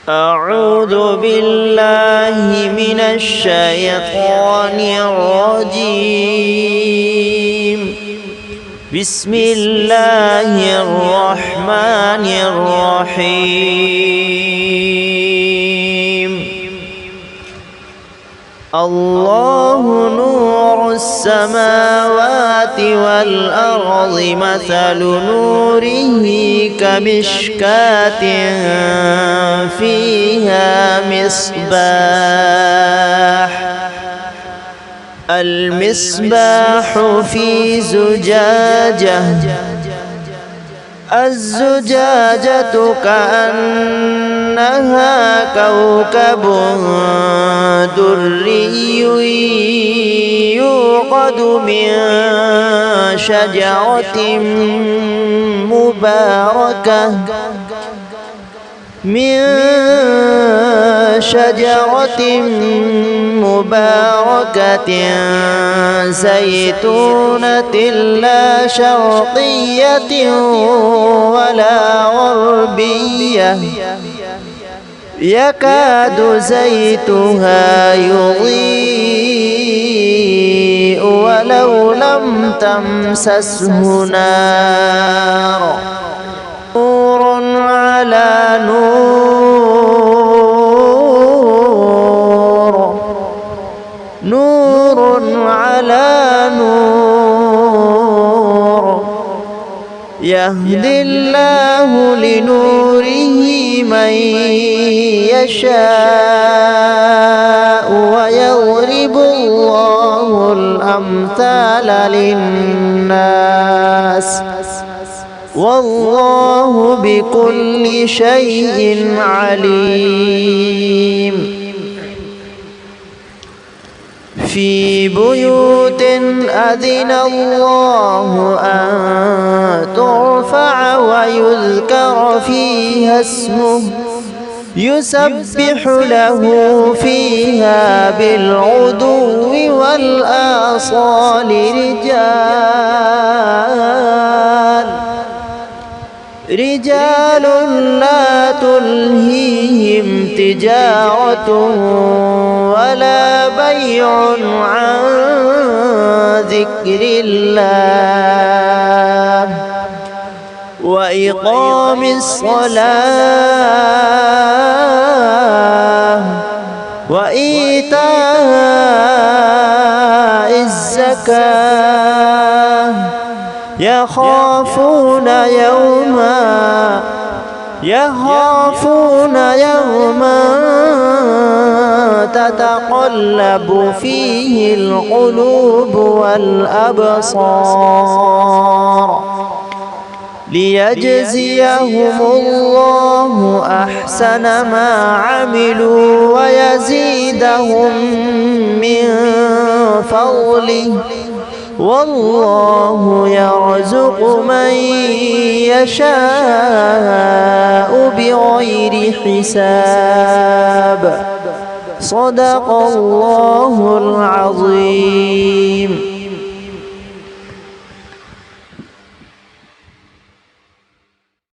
أعوذ بالله من الشيطان الرجيم. بسم الله الرحمن الرحيم. الله نور السماوات والأرض، مثل نوره كمشكاة فيها المصباح في زجاجة، الزجاجة كأنها كوكب دري يوقد من شجرة مباركة زيتونة لا شرقية ولا غربية، يكاد زيتها يضيء ولو لم تمسسه نار، نور على نور، نور على نور، يهدي الله لنوره من يشاء ويضرب الله الأمثال للناس، والله بكل شيء عليم. في بيوت أذن الله أن ترفع ويذكر فيها اسمه يسبح له فيها بالغدو والآصال رجال لا تلهيهم تجارة ولا بيع عن ذكر الله وإقام الصلاة وإيتاء الزكاة، يخافون يوما تتقلب فيه القلوب والأبصار، ليجزيهم الله أحسن ما عملوا ويزيدهم من فضله، والله يرزق من يشاء بغير حساب. صدق الله العظيم.